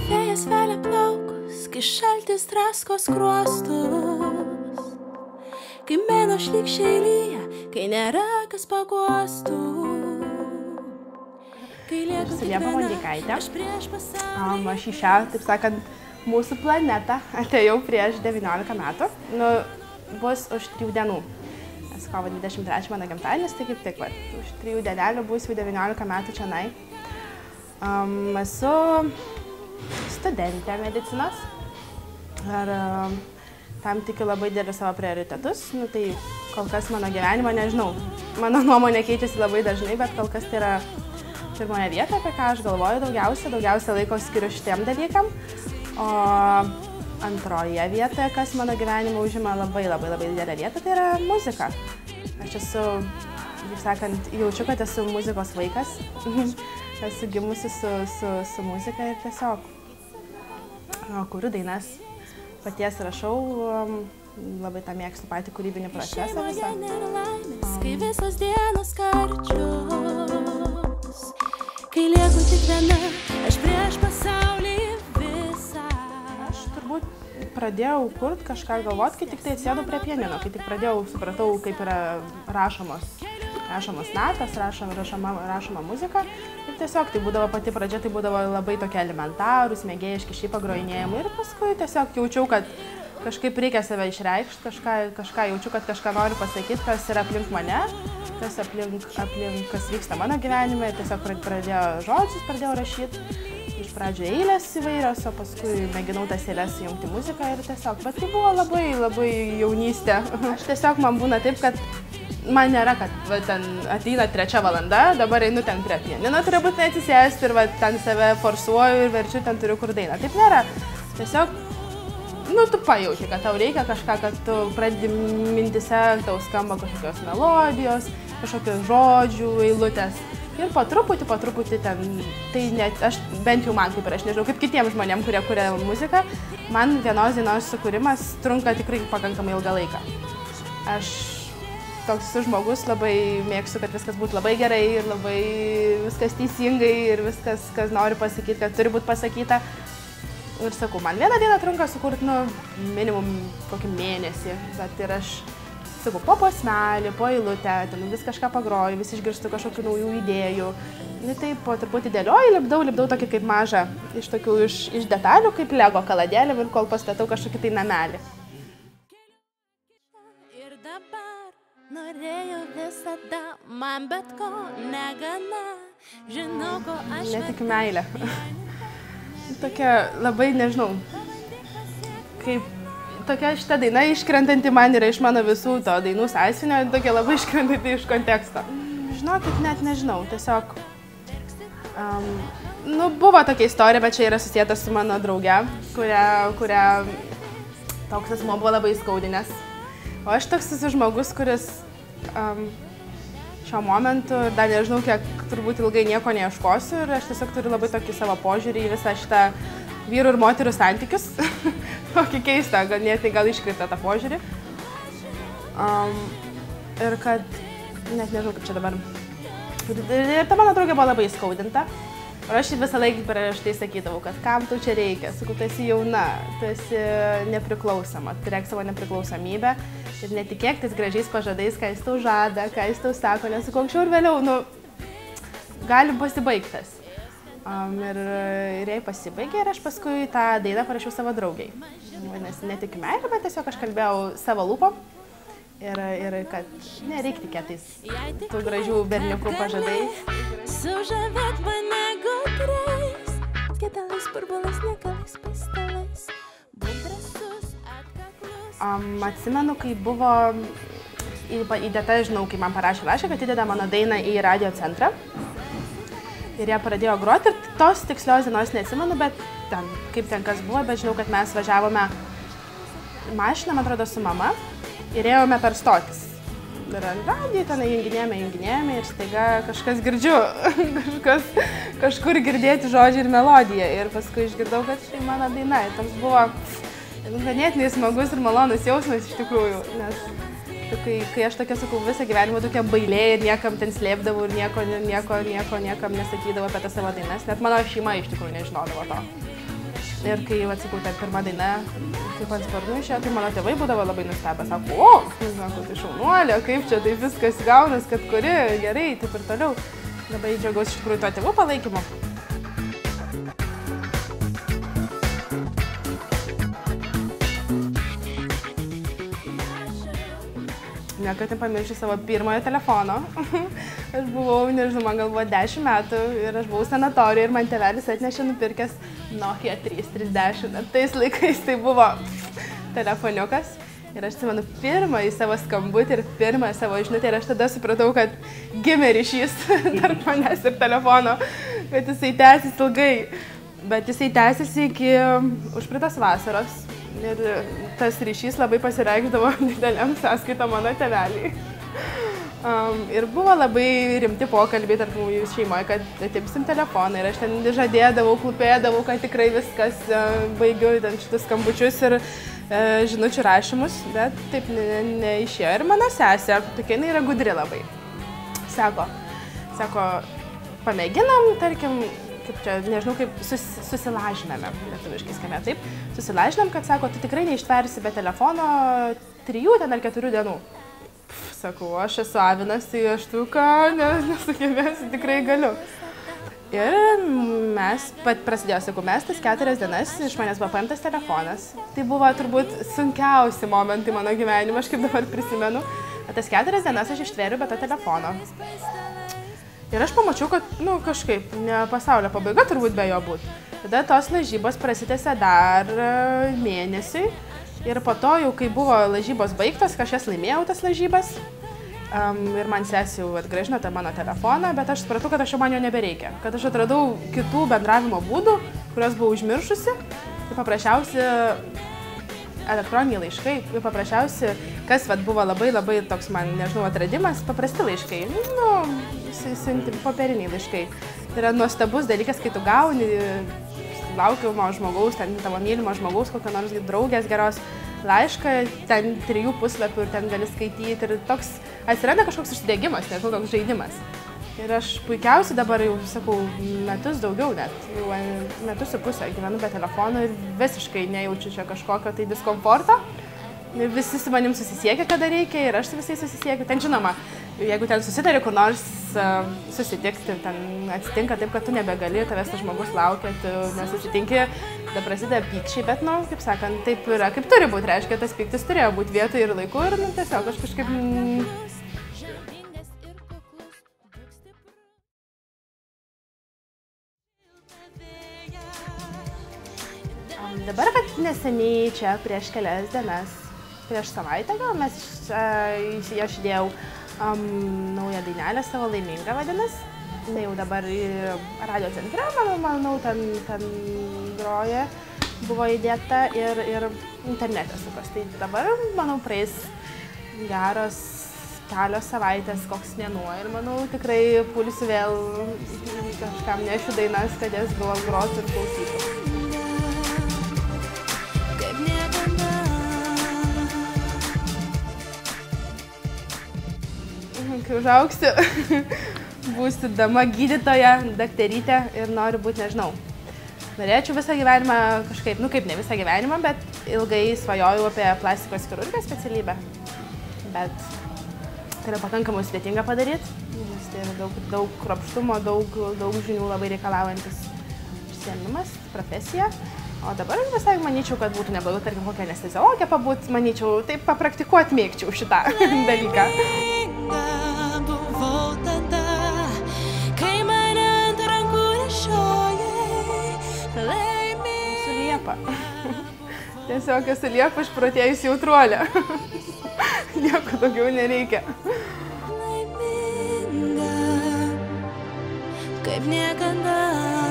Fėjas velia plaukus, kai šaltis drasko skruostus, kai mėnuo šlykščiai lyja, kai nėra kas paguostų. Esu Liepa Mondėkaitė. Aš į šią, taip sakant, mūsų planetą atėjau prieš 19 metų. Bus už 3 dienų. Nes kovo 23 mano gimtadienis, tai kaip tik, už 3 dienelių bus jau 19 metų čionai. Esu studentė medicinos ir tam tikiu labai dėliu savo prioritetus. Tai kol kas mano gyvenimo nežinau. Mano nuomonė keičiasi labai dažnai, bet kol kas tai yra pirmoje vietoje, apie ką aš galvoju daugiausia laiko skiriu šitiem dalykam. O antroje vietoje, kas mano gyvenimo užima labai didelę vietą, tai yra muzika. Aš esu, kaip sakant, jaučiu, kad esu muzikos vaikas. Esu gimusi su muzika ir tiesiog kuriu dainas, paties rašau, labai tą mėgstu patį kūrybinį procesą visą. Kai visos dienos karčios, kai lieku tik viena, aš prieš pasaulį visą. Aš turbūt pradėjau kurt kažką galvot, kai tik tai atsėdau prie pianino, kai tik supratau, kaip yra rašomos natos, rašoma muzika. Ir tiesiog tai būdavo pati pradžia, tai būdavo labai tokie elementarūs, mėgėjiški šiaip pagrojinėjimai. Ir paskui tiesiog jaučiau, kad kažkaip reikia save išreikšti, kažką jaučiu, kad kažką noriu pasakyti, kas yra aplink mane, kas vyksta mano gyvenime. Ir tiesiog pradėjau rašyti. Iš pradžio eilės įvairios, o paskui mėginau tas eilės sujungti muziką ir tiesiog. Bet tai buvo labai jaunystė. Aš tiesiog man būna taip, kad man nėra, kad ten ateina 3 valanda, dabar einu ten prie pianino, turiu būtinai atsisėsti ir ten save forsuoju ir verčiu, ten turiu kur dainą. Taip nėra. Tiesiog, tu pajauti, kad tau reikia kažką, kad tu pradedi mintise, tau skamba kažkokios melodijos, kažkokios žodžių, eilutės. Ir po truputį ten, tai net, bent jau man kaip ir aš nežinau, kaip kitiems žmonėms, kurie kuria muziką, man vienos dainos sukūrimas trunka tikrai pakankamai ilgą laiką. Aš toks esu žmogus, labai mėgstu, kad viskas būtų labai gerai ir labai viskas teisingai ir viskas, kas noriu pasakyti, kad turi būti pasakyta. Ir sakau, man vieną dieną trunka sukurti, minimum kokį mėnesį, bet ir aš sakau, po posmelį, po eilutę, ten vis kažką pagroju, vis išgirstu kažkokių naujų idėjų. Tai po truputį dėlioju, lipdau tokį kaip mažą, iš detalių, kaip Lego kaladėlį, ir kol pastatau kažkokį tai namelį. Ir dabar norėjau visada, man bet ko negana, žinau, ko aš netikiu meilę. Tokia labai, nežinau, kaip tokia šita daina iškrentanti man yra iš mano visų to dainų sąsiuvinio, tokia labai iškrentanti iš konteksto. Žinokit, net nežinau, tiesiog, buvo tokia istorija, bet čia yra susijęta su mano drauge, kurią toks asmuo buvo labai įskaudinęs. O aš toks esu žmogus, kuris šiuo momentu, ir dar nežinau, kiek turbūt ilgai nieko neieškosiu, ir aš tiesiog turiu labai tokį savo požiūrį į visą šitą vyrų ir moterų santykius. Tokį keistą, gal iškreiptą tą požiūrį. Ir kad, net nežinau kaip čia dabar. Ir ta mano draugė buvo labai įskaudinta. Ir aš visą laiką prieš tai sakydavau, kad kam tau čia reikia, sakau, tu esi jauna, tu esi nepriklausoma, turėk savo nepriklausomybę ir netikėk tais gražiais pažadais, ką jis tau žada, ką jis tau sako, nes sakau, anksčiau ir vėliau, gali pasibaigtas. Ir jai pasibaigė ir aš paskui tą dainą parašiau savo draugiai. Vadinasi, ne tik meilė, bet tiesiog aš kalbėjau savo lūpom. Ir kad nereik tikėtis tų gražių berniukų pažadais. Sužavėt mane gudrais, gedalais, burbulais, negalais, paistalais, būt drąsus, atkaklus. Atsimenu, kai buvo įdėta, žinau, kai man parašė laišką, kad įdeda mano dainą į radio centrą. Ir ją pradėjo groti ir tos tikslios dienos neatsimenu, bet kaip ten kas buvo, bet žinau, kad mes važiavome mašiną, man atrodo, su mama. Ir ėjome per stotis. Ir ant radijo ten junginėjame ir staiga kažkas girdžiu, kažkur girdėti žodžiai ir melodija. Ir paskui išgirdau, kad štai mano daina. Ir toks buvo ganėtinai smagus ir malonus jausmas iš tikrųjų. Nes kai aš tokia, sakau, visą gyvenimą tokia bailė ir niekam ten slėpdavau ir niekam nesakydavau apie tą savo dainas. Net mano šeima iš tikrųjų nežinodavo to. Ir kai jau atsakau, ten pirma daina, kaip ant sparnų išėjo, tai mano tėvai būdavo labai nustebę. Sako, o, sako, tai šaunuolė, kaip čia taip viskas gaunas, kad kuri, gerai, taip ir toliau. Labai džiaugiausi iš tikrųjų to tėvų palaikymo. Niekad nepamiršiu savo pirmojo telefono. Aš buvau, nežinau, man gal buvo 10 metų ir aš buvau sanatorijoje ir man tėvelis atnešė nupirkęs Nokia 330. Tais laikais tai buvo telefoniukas. Ir aš atsimenu pirmąjį savo skambutį ir pirmąją savo žinutę ir aš tada supratau, kad gimė ryšys tarp manęs ir telefono, kad jisai tęsis ilgai. Bet jisai tęsiasi iki užpraeitos vasaros. Ir tas ryšys labai pasireikšdavo dideliam sąskaitą mano tėveliai. Ir buvo labai rimti pokalbiai tarp jų šeimoje, kad atimsim telefoną. Ir aš ten žadėdavau, klūpėdavau, kad tikrai viskas baigiu ten šitus skambučius ir žinučių rašymus. Bet taip neišėjo. Ir mano sesė, tokia jinai yra gudri labai. Sako, pamėginam, tarkim, kaip čia, nežinau, kaip susilažiname, lietuviškai skambė taip, susilažinam, kad sako, tu tikrai neištversi be telefono 3 ten ar 4 dienų. Sakau, aš esu avinas, tai aš tu ką, nesugebėsiu, tikrai galiu. Ir mes, prasidėjo, sakau, mes tas 4 dienas, iš manęs buvo paimtas telefonas. Tai buvo turbūt sunkiausi momentai mano gyvenime, aš kaip dabar prisimenu. Tas 4 dienas aš ištvėriau be to telefono. Ir aš pamačiau, kad, kažkaip, ne pasaulio pabaiga turbūt be jo būtų. Tada tos lažybos prasitęsė dar mėnesiui. Ir po to, jau kai buvo lažybos baigtos, kažkas laimėjau tas lažybas. Ir man sesė jau atgrąžino tą mano telefoną, bet aš supratau, kad man jo nebereikia. Kad aš atradau kitų bendravimo būdų, kuriuos buvau užmiršusi. Tai paprasčiausi elektroniniai laiškai, paprasčiausi, kas buvo labai toks man, nežinau, atradimas, paprasti laiškai, popieriniai laiškai. Tai yra nuostabus dalykas, kai tu gauni laukiamo žmogaus, ten tavo mylimo žmogaus, kokio nors draugės geros laišką, ten 3 puslapių ir ten gali skaityti ir toks atsiranda kažkoks užsidėgymas, nežinau, toks žaidimas. Ir aš puikiausiai dabar jau, sakau, metus daugiau net, jau metus ir pusę gyvenu be telefono ir visiškai nejaučiu čia kažkokio tai diskomforto. Ir visi su manim susisiekia, kada reikia ir aš su visais susisiekiu. Ten žinoma, jeigu ten susitari kur nors susitikti, ten atsitinka taip, kad tu nebegali, tavęs tas žmogus laukia, tu nesusitinki, tada prasideda pykčiai, bet, kaip sakant, taip yra, kaip turi būti, reiškia, tas pyktis turėjo būti vietoje ir laiku ir tiesiog aš kažkaip... Dabar, kad neseniai čia prieš kelias dienas, prieš savaitę gal, aš įdėjau naują dainelę savo Laiminga vadinasi. Tai jau dabar radio centre, manau, ten groja, buvo įdėta ir internete sukas. Tai dabar, manau, praeis geros kelios savaitės, koks mėnuo ir manau, tikrai pulsiu vėl kažkam nešiu dainas, kad jas grotų ir klausytų. Kai užauksiu, būsiu dama gydytoja, daktarytė ir noriu būti, nežinau. Norėčiau visą gyvenimą kažkaip, kaip ne visą gyvenimą, bet ilgai svajojau apie plastikos chirurgijos specialybę. Bet tai yra pakankamai sudėtinga padaryti, nes tai yra daug kruopštumo, daug žinių labai reikalaujantis užsiėmimas, profesija. O dabar visai manyčiau, kad būtų neblogai, tarkim, kokią anesteziologę pabūt, manyčiau, taip papraktikuoti mėgčiau šitą dalyką. Esu Liepa. Tiesiog esu Liepa išprotėjusi jautruolė. Nieko daugiau nereikia. Laiminga, kaip niekada.